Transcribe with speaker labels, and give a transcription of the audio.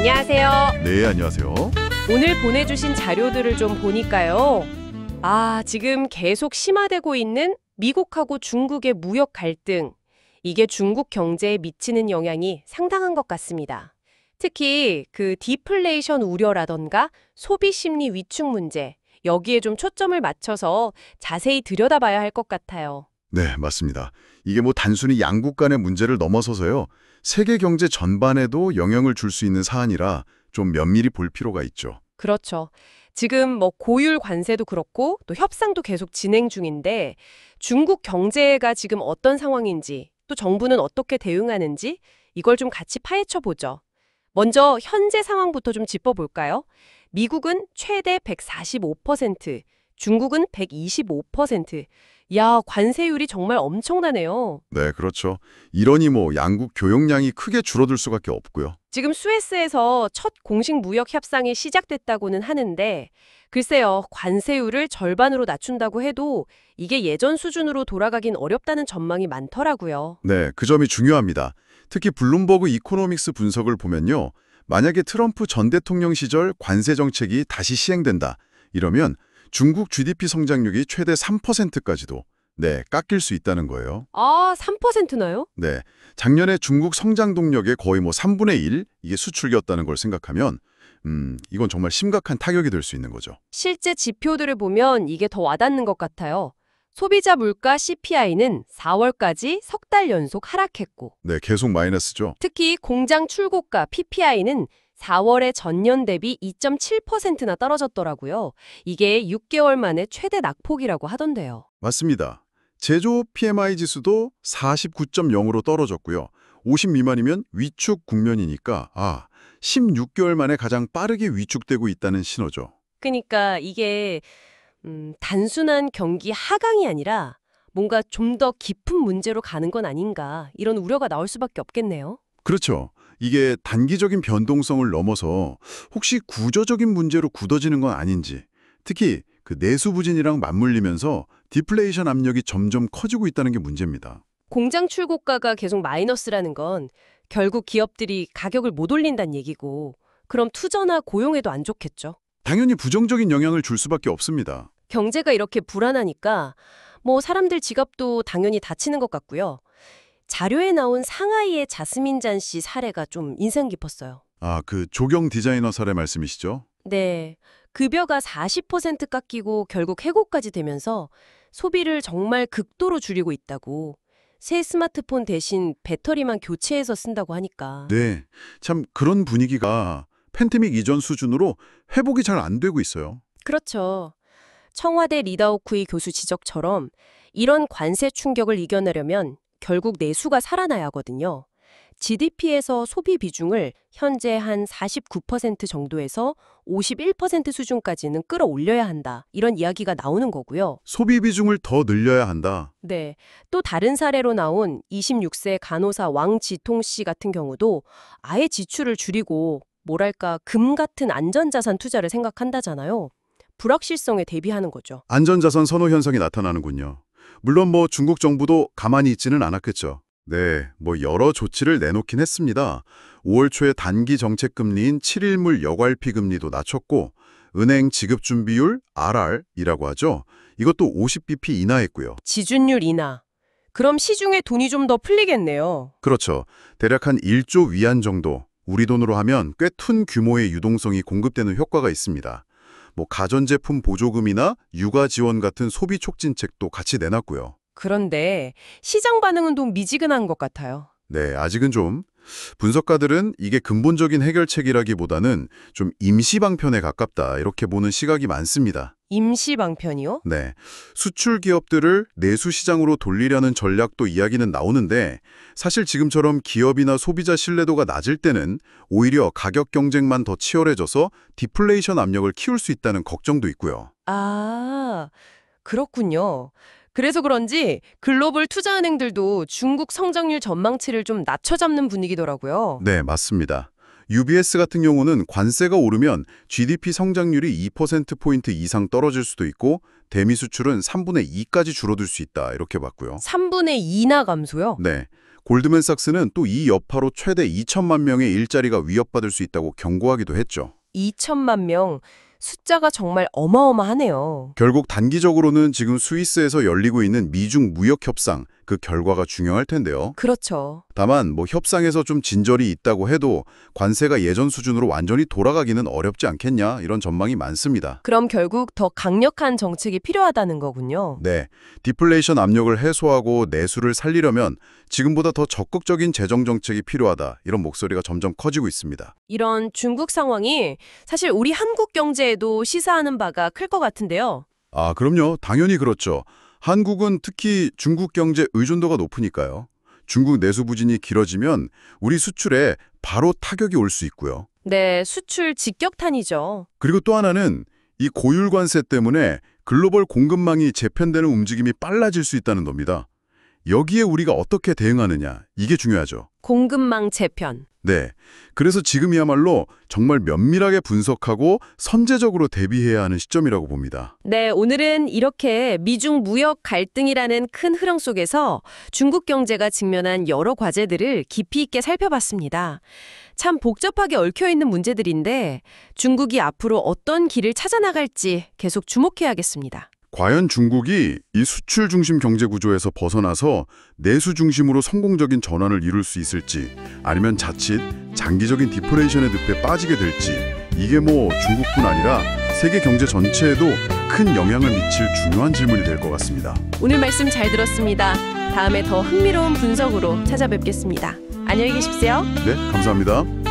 Speaker 1: 안녕하세요.
Speaker 2: 네, 안녕하세요.
Speaker 1: 오늘 보내주신 자료들을 좀 보니까요. 지금 계속 심화되고 있는 미국하고 중국의 무역 갈등. 이게 중국 경제에 미치는 영향이 상당한 것 같습니다. 특히 그 디플레이션 우려라던가 소비 심리 위축 문제, 여기에 좀 초점을 맞춰서 자세히 들여다봐야 할 것 같아요.
Speaker 2: 네, 맞습니다. 이게 단순히 양국 간의 문제를 넘어서서요. 세계 경제 전반에도 영향을 줄 수 있는 사안이라 좀 면밀히 볼 필요가 있죠.
Speaker 1: 그렇죠. 지금 고율 관세도 그렇고 또 협상도 계속 진행 중인데 중국 경제가 지금 어떤 상황인지 또 정부는 어떻게 대응하는지 이걸 좀 같이 파헤쳐 보죠. 먼저 현재 상황부터 좀 짚어볼까요? 미국은 최대 145%, 중국은 125%. 야, 관세율이 정말 엄청나네요.
Speaker 2: 네, 그렇죠. 이러니 양국 교역량이 크게 줄어들 수밖에 없고요.
Speaker 1: 지금 스웨스에서 첫 공식 무역 협상이 시작됐다고는 하는데 글쎄요, 관세율을 절반으로 낮춘다고 해도 이게 예전 수준으로 돌아가긴 어렵다는 전망이 많더라고요.
Speaker 2: 네, 그 점이 중요합니다. 특히 블룸버그 이코노믹스 분석을 보면요. 만약에 트럼프 전 대통령 시절 관세 정책이 다시 시행된다. 이러면 중국 GDP 성장률이 최대 3%까지도 깎일 수 있다는 거예요.
Speaker 1: 3%나요?
Speaker 2: 네, 작년에 중국 성장 동력의 거의 3분의 1 이게 수출이었다는 걸 생각하면 이건 정말 심각한 타격이 될 수 있는 거죠.
Speaker 1: 실제 지표들을 보면 이게 더 와닿는 것 같아요. 소비자 물가 CPI는 4월까지 석 달 연속 하락했고
Speaker 2: 네, 계속 마이너스죠.
Speaker 1: 특히 공장 출고가 PPI는 4월에 전년 대비 2.7%나 떨어졌더라고요. 이게 6개월 만에 최대 낙폭이라고 하던데요.
Speaker 2: 맞습니다. 제조업 PMI 지수도 49.0으로 떨어졌고요. 50 미만이면 위축 국면이니까 16개월 만에 가장 빠르게 위축되고 있다는 신호죠.
Speaker 1: 그러니까 이게 단순한 경기 하강이 아니라 뭔가 좀 더 깊은 문제로 가는 건 아닌가 이런 우려가 나올 수밖에 없겠네요.
Speaker 2: 그렇죠. 이게 단기적인 변동성을 넘어서 혹시 구조적인 문제로 굳어지는 건 아닌지, 특히 그 내수 부진이랑 맞물리면서 디플레이션 압력이 점점 커지고 있다는 게 문제입니다.
Speaker 1: 공장 출고가가 계속 마이너스라는 건 결국 기업들이 가격을 못 올린다는 얘기고 그럼 투자나 고용에도 안 좋겠죠.
Speaker 2: 당연히 부정적인 영향을 줄 수밖에 없습니다.
Speaker 1: 경제가 이렇게 불안하니까 사람들 지갑도 당연히 다치는 것 같고요. 자료에 나온 상하이의 자스민 잔 씨 사례가 좀 인상 깊었어요.
Speaker 2: 그 조경 디자이너 사례 말씀이시죠?
Speaker 1: 네, 급여가 40% 깎이고 결국 해고까지 되면서 소비를 정말 극도로 줄이고 있다고. 새 스마트폰 대신 배터리만 교체해서 쓴다고 하니까.
Speaker 2: 네, 참 그런 분위기가 팬데믹 이전 수준으로 회복이 잘 안 되고 있어요.
Speaker 1: 그렇죠. 청와대 리다오쿠이 교수 지적처럼 이런 관세 충격을 이겨내려면 결국 내수가 살아나야 하거든요. GDP에서 소비 비중을 현재 한 49% 정도에서 51% 수준까지는 끌어올려야 한다. 이런 이야기가 나오는 거고요.
Speaker 2: 소비 비중을 더 늘려야 한다.
Speaker 1: 네. 또 다른 사례로 나온 26세 간호사 왕지통 씨 같은 경우도 아예 지출을 줄이고 뭐랄까 금 같은 안전자산 투자를 생각한다잖아요. 불확실성에 대비하는 거죠.
Speaker 2: 안전자산 선호 현상이 나타나는군요. 물론 중국 정부도 가만히 있지는 않았겠죠. 네, 여러 조치를 내놓긴 했습니다. 5월 초에 단기 정책 금리인 7일물 여괄피 금리도 낮췄고 은행 지급 준비율 RR이라고 하죠. 이것도 50bp 인하했고요.
Speaker 1: 지준율 인하. 그럼 시중에 돈이 좀 더 풀리겠네요.
Speaker 2: 그렇죠. 대략 한 1조 위안 정도, 우리 돈으로 하면 꽤 큰 규모의 유동성이 공급되는 효과가 있습니다. 가전제품 보조금이나 육아 지원 같은 소비 촉진책도 같이 내놨고요.
Speaker 1: 그런데 시장 반응은 좀 미지근한 것 같아요.
Speaker 2: 네, 아직은 좀. 분석가들은 이게 근본적인 해결책이라기보다는 좀 임시 방편에 가깝다 이렇게 보는 시각이 많습니다.
Speaker 1: 임시 방편이요?
Speaker 2: 네, 수출 기업들을 내수 시장으로 돌리려는 전략도 이야기는 나오는데 사실 지금처럼 기업이나 소비자 신뢰도가 낮을 때는 오히려 가격 경쟁만 더 치열해져서 디플레이션 압력을 키울 수 있다는 걱정도 있고요.
Speaker 1: 그렇군요. 그래서 그런지 글로벌 투자은행들도 중국 성장률 전망치를 좀 낮춰잡는 분위기더라고요.
Speaker 2: 네, 맞습니다. UBS 같은 경우는 관세가 오르면 GDP 성장률이 2%포인트 이상 떨어질 수도 있고 대미 수출은 3분의 2까지 줄어들 수 있다 이렇게 봤고요.
Speaker 1: 3분의 2나 감소요?
Speaker 2: 네, 골드맨삭스는 또 이 여파로 최대 2천만 명의 일자리가 위협받을 수 있다고 경고하기도 했죠.
Speaker 1: 2천만 명. 숫자가 정말 어마어마하네요.
Speaker 2: 결국 단기적으로는 지금 스위스에서 열리고 있는 미중 무역 협상, 그 결과가 중요할 텐데요.
Speaker 1: 그렇죠.
Speaker 2: 다만 뭐 협상에서 좀 진절이 있다고 해도 관세가 예전 수준으로 완전히 돌아가기는 어렵지 않겠냐 이런 전망이 많습니다.
Speaker 1: 그럼 결국 더 강력한 정책이 필요하다는 거군요.
Speaker 2: 네, 디플레이션 압력을 해소하고 내수를 살리려면 지금보다 더 적극적인 재정 정책이 필요하다 이런 목소리가 점점 커지고 있습니다.
Speaker 1: 이런 중국 상황이 사실 우리 한국 경제에도 시사하는 바가 클 것 같은데요.
Speaker 2: 아, 그럼요. 당연히 그렇죠. 한국은 특히 중국 경제 의존도가 높으니까요. 중국 내수 부진이 길어지면 우리 수출에 바로 타격이 올 수 있고요.
Speaker 1: 네, 수출 직격탄이죠.
Speaker 2: 그리고 또 하나는 이 고율 관세 때문에 글로벌 공급망이 재편되는 움직임이 빨라질 수 있다는 겁니다. 여기에 우리가 어떻게 대응하느냐, 이게 중요하죠.
Speaker 1: 공급망 재편.
Speaker 2: 네, 그래서 지금이야말로 정말 면밀하게 분석하고 선제적으로 대비해야 하는 시점이라고 봅니다.
Speaker 1: 네, 오늘은 이렇게 미중 무역 갈등이라는 큰 흐름 속에서 중국 경제가 직면한 여러 과제들을 깊이 있게 살펴봤습니다. 참 복잡하게 얽혀있는 문제들인데 중국이 앞으로 어떤 길을 찾아나갈지 계속 주목해야겠습니다.
Speaker 2: 과연 중국이 이 수출 중심 경제 구조에서 벗어나서 내수 중심으로 성공적인 전환을 이룰 수 있을지, 아니면 자칫 장기적인 디플레이션의 늪에 빠지게 될지, 이게 뭐 중국뿐 아니라 세계 경제 전체에도 큰 영향을 미칠 중요한 질문이 될 것 같습니다.
Speaker 1: 오늘 말씀 잘 들었습니다. 다음에 더 흥미로운 분석으로 찾아뵙겠습니다. 안녕히 계십시오.
Speaker 2: 네, 감사합니다.